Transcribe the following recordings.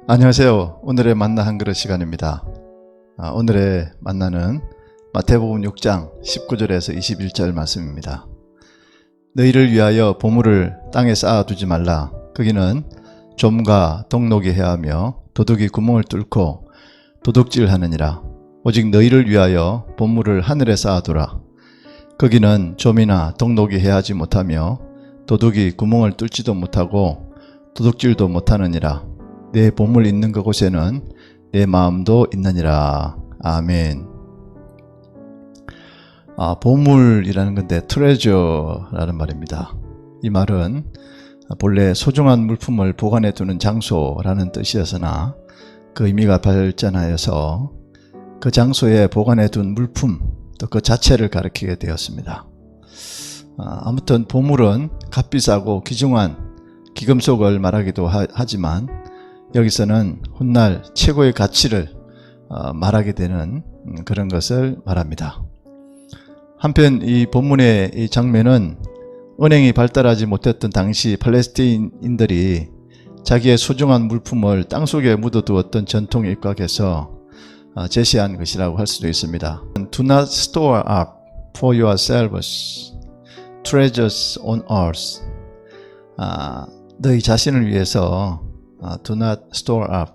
안녕하세요. 오늘의 만나 한 그릇 시간입니다. 오늘의 만나는 마태복음 6장 19절에서 21절 말씀입니다. 너희를 위하여 보물을 땅에 쌓아두지 말라. 거기는 좀과 동록이 해하며 도둑이 구멍을 뚫고 도둑질하느니라. 오직 너희를 위하여 보물을 하늘에 쌓아두라. 거기는 좀이나 동록이 해하지 못하며 도둑이 구멍을 뚫지도 못하고 도둑질도 못하느니라. 내 보물 있는 그곳에는 내 마음도 있느니라. 아멘. 보물이라는 건데 treasure라는 말입니다. 이 말은 본래 소중한 물품을 보관해 두는 장소라는 뜻이었으나 그 의미가 발전하여서 그 장소에 보관해 둔 물품 또 그 자체를 가리키게 되었습니다. 아무튼 보물은 값비싸고 귀중한 기금속을 말하기도 하지만 여기서는 훗날 최고의 가치를 말하게 되는 그런 것을 말합니다. 한편 이 본문의 이 장면은 은행이 발달하지 못했던 당시 팔레스타인인들이 자기의 소중한 물품을 땅속에 묻어두었던 전통에 입각해서 제시한 것이라고 할 수도 있습니다. Do not store up for yourselves treasures on earth. 너희 자신을 위해서 do not store up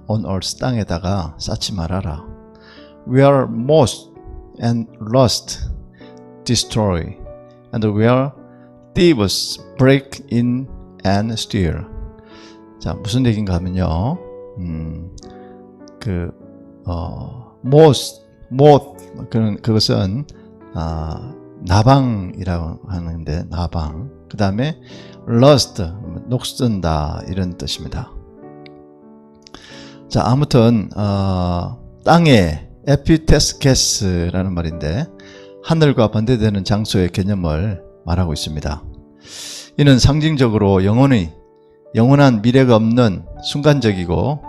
on earth, 땅에다가 쌓지 말아라. Where moth and rust destroy, and where thieves break in and steal. 자, 무슨 얘기인가 하면요, 그것은 나방이라고 하는데, 나방. 그 다음에 rust, 녹슨다, 이런 뜻입니다. 자, 아무튼 땅에 에피테스케스라는 말인데 하늘과 반대되는 장소의 개념을 말하고 있습니다. 이는 상징적으로 영원한 미래가 없는 순간적이고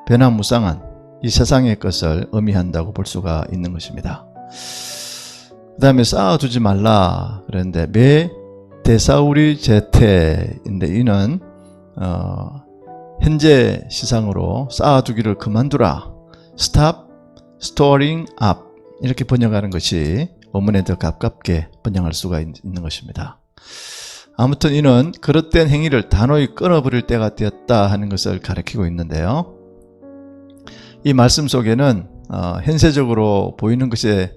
변화무쌍한 이 세상의 것을 의미한다고 볼 수가 있는 것입니다. 그 다음에 쌓아두지 말라 그랬는데 매 데사우리 제테인데 이는 현재 시상으로 쌓아두기를 그만두라. Stop storing up. 이렇게 번역하는 것이 원문에 더 가깝게 번역할 수가 있는 것입니다. 아무튼 이는 그릇된 행위를 단호히 끊어버릴 때가 되었다 하는 것을 가리키고 있는데요. 이 말씀 속에는 현세적으로 보이는 것에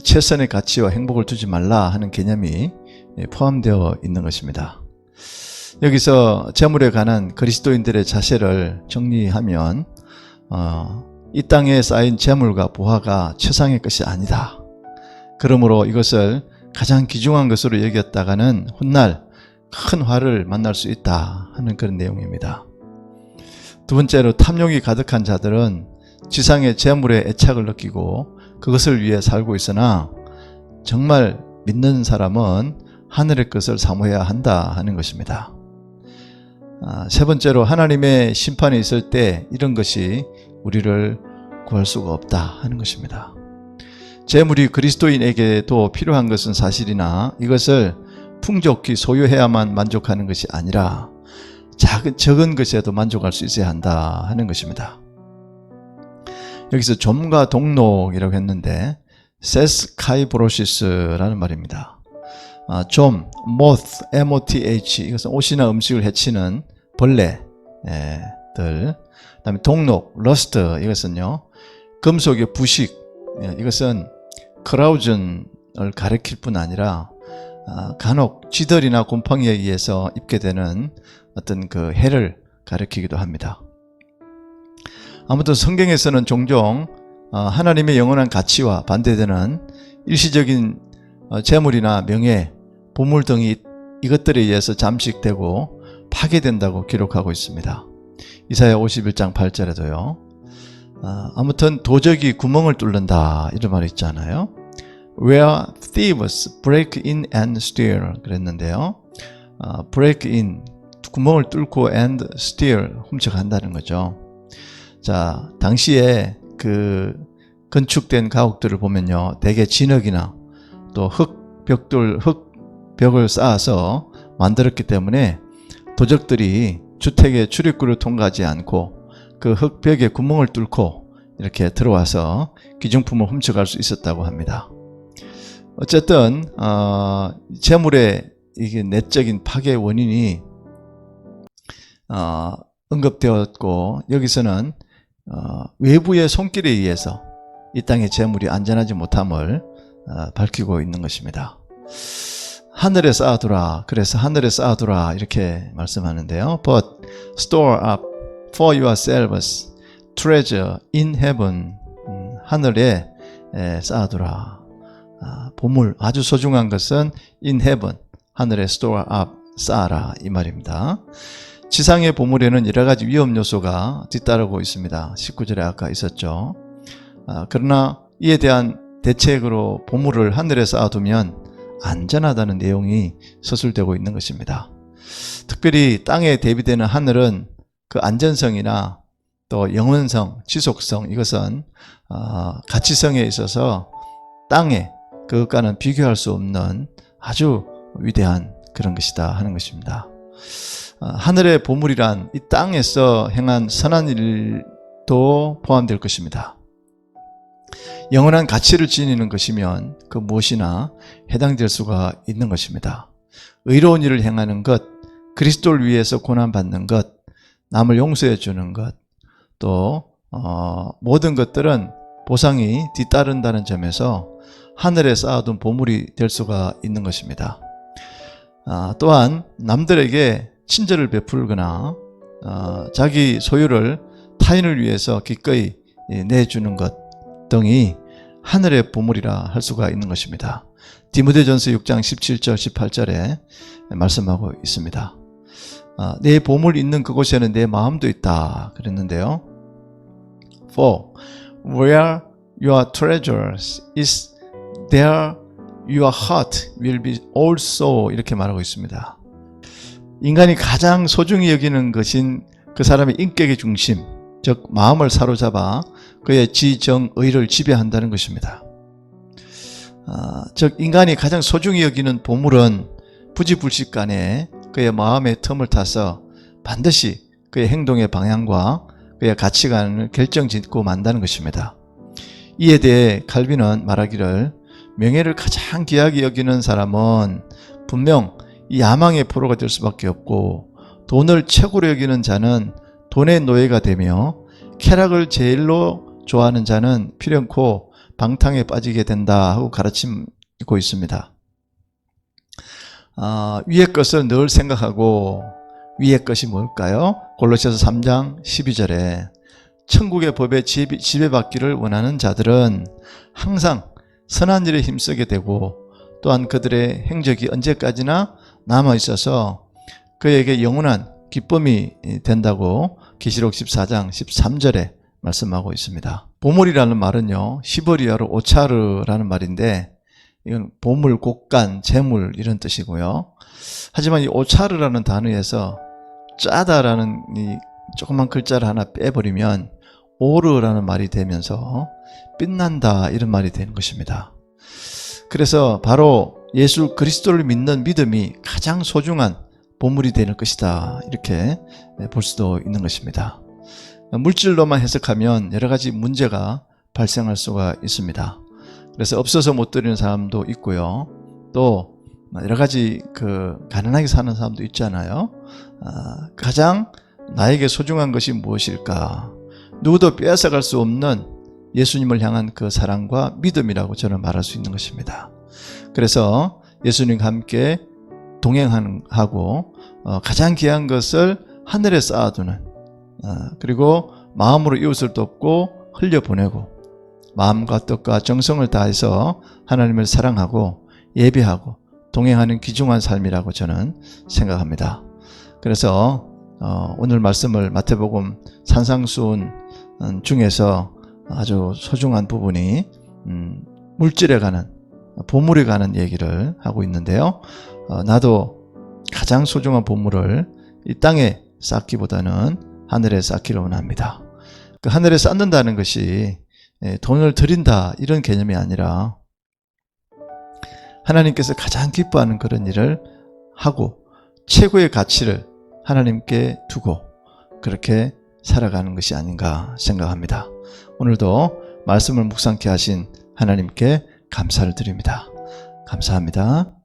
최선의 가치와 행복을 두지 말라 하는 개념이 포함되어 있는 것입니다. 여기서 재물에 관한 그리스도인들의 자세를 정리하면 이 땅에 쌓인 재물과 보화가 최상의 것이 아니다. 그러므로 이것을 가장 귀중한 것으로 여겼다가는 훗날 큰 화를 만날 수 있다 하는 그런 내용입니다. 두 번째로 탐욕이 가득한 자들은 지상의 재물에 애착을 느끼고 그것을 위해 살고 있으나 정말 믿는 사람은 하늘의 것을 사모해야 한다 하는 것입니다. 세 번째로 하나님의 심판이 있을 때 이런 것이 우리를 구할 수가 없다 하는 것입니다. 재물이 그리스도인에게도 필요한 것은 사실이나 이것을 풍족히 소유해야만 만족하는 것이 아니라 적은 것에도 만족할 수 있어야 한다 하는 것입니다. 여기서 좀과 동록이라고 했는데 세스카이브로시스라는 말입니다. 좀, moth, M-O-T-H, 이것은 옷이나 음식을 해치는 벌레들. 그 다음에 동록, rust, 이것은요 금속의 부식, 이것은 크라우즌을 가리킬 뿐 아니라 간혹 쥐들이나 곰팡이에 의해서 입게 되는 어떤 그 해를 가리키기도 합니다. 아무튼 성경에서는 종종 하나님의 영원한 가치와 반대되는 일시적인 재물이나 명예, 보물 등이 이것들에 의해서 잠식되고 파괴된다고 기록하고 있습니다. 이사야 51장 8절에도요. 아무튼 도적이 구멍을 뚫는다 이런 말이 있잖아요. Where thieves break in and steal 그랬는데요. break in, 구멍을 뚫고 and steal, 훔쳐간다는 거죠. 자, 당시에 그 건축된 가옥들을 보면요, 대개 진흙이나 또 흙, 벽돌, 흙 벽을 쌓아서 만들었기 때문에 도적들이 주택의 출입구를 통과하지 않고 그 흙벽에 구멍을 뚫고 이렇게 들어와서 귀중품을 훔쳐갈 수 있었다고 합니다. 어쨌든 재물의 이게 내적인 파괴 원인이 언급되었고, 여기서는 외부의 손길에 의해서 이 땅의 재물이 안전하지 못함을 밝히고 있는 것입니다. 하늘에 쌓아두라. 그래서 하늘에 쌓아두라 이렇게 말씀하는데요. But store up for yourselves treasure in heaven. 하늘에 쌓아두라. 보물, 아주 소중한 것은 in heaven. 하늘에 store up, 쌓아라 이 말입니다. 지상의 보물에는 여러 가지 위험 요소가 뒤따르고 있습니다. 19절에 아까 있었죠. 그러나 이에 대한 대책으로 보물을 하늘에 쌓아두면 안전하다는 내용이 서술되고 있는 것입니다. 특별히 땅에 대비되는 하늘은 그 안전성이나 또 영원성, 지속성, 이것은 가치성에 있어서 땅에 그것과는 비교할 수 없는 아주 위대한 그런 것이다 하는 것입니다. 하늘의 보물이란 이 땅에서 행한 선한 일도 포함될 것입니다. 영원한 가치를 지니는 것이면 그 무엇이나 해당될 수가 있는 것입니다. 의로운 일을 행하는 것, 그리스도를 위해서 고난받는 것, 남을 용서해 주는 것, 또 모든 것들은 보상이 뒤따른다는 점에서 하늘에 쌓아둔 보물이 될 수가 있는 것입니다. 또한 남들에게 친절을 베풀거나 자기 소유를 타인을 위해서 기꺼이 내주는 것 등이 하늘의 보물이라 할 수가 있는 것입니다. 디모데전서 6장 17절 18절에 말씀하고 있습니다. 내 보물 있는 그곳에는 내 마음도 있다 그랬는데요. For where your treasures is, there your heart will be also, 이렇게 말하고 있습니다. 인간이 가장 소중히 여기는 것인 그 사람의 인격의 중심, 즉 마음을 사로잡아 그의 지정의를 지배한다는 것입니다. 즉 인간이 가장 소중히 여기는 보물은 부지불식간에 그의 마음의 틈을 타서 반드시 그의 행동의 방향과 그의 가치관을 결정짓고 만다는 것입니다. 이에 대해 칼빈은 말하기를, 명예를 가장 귀하게 여기는 사람은 분명 이 야망의 포로가 될 수밖에 없고, 돈을 최고로 여기는 자는 돈의 노예가 되며, 쾌락을 제일로 좋아하는 자는 필연코 방탕에 빠지게 된다 하고 가르치고 있습니다. 위의 것을 늘 생각하고, 위의 것이 뭘까요? 골로새서 3장 12절에 천국의 법에 지배받기를 원하는 자들은 항상 선한 일에 힘쓰게 되고, 또한 그들의 행적이 언제까지나 남아있어서 그에게 영원한 기쁨이 된다고 계시록 14장 13절에 말씀하고 있습니다. 보물이라는 말은요, 히브리어로 오차르라는 말인데, 이건 보물, 곡간, 재물 이런 뜻이고요. 하지만 이 오차르라는 단어에서 짜다라는 이 조그만 글자를 하나 빼버리면 오르라는 말이 되면서 빛난다 이런 말이 되는 것입니다. 그래서 바로 예수 그리스도를 믿는 믿음이 가장 소중한 보물이 되는 것이다, 이렇게 볼 수도 있는 것입니다. 물질로만 해석하면 여러 가지 문제가 발생할 수가 있습니다. 그래서 없어서 못 드리는 사람도 있고요. 또 여러 가지 가난하게 사는 사람도 있잖아요. 가장 나에게 소중한 것이 무엇일까? 누구도 빼앗아갈 수 없는 예수님을 향한 그 사랑과 믿음이라고 저는 말할 수 있는 것입니다. 그래서 예수님과 함께 동행하고 가장 귀한 것을 하늘에 쌓아두는, 그리고 마음으로 이웃을 돕고 흘려보내고, 마음과 뜻과 정성을 다해서 하나님을 사랑하고 예배하고 동행하는 귀중한 삶이라고 저는 생각합니다. 그래서 오늘 말씀을 마태복음 산상수훈 중에서 아주 소중한 부분이 물질에 관한, 보물에 관한 얘기를 하고 있는데요. 나도 가장 소중한 보물을 이 땅에 쌓기보다는 하늘에 쌓기를 원합니다. 그 하늘에 쌓는다는 것이 돈을 드린다 이런 개념이 아니라, 하나님께서 가장 기뻐하는 그런 일을 하고 최고의 가치를 하나님께 두고 그렇게 살아가는 것이 아닌가 생각합니다. 오늘도 말씀을 묵상케 하신 하나님께 감사를 드립니다. 감사합니다.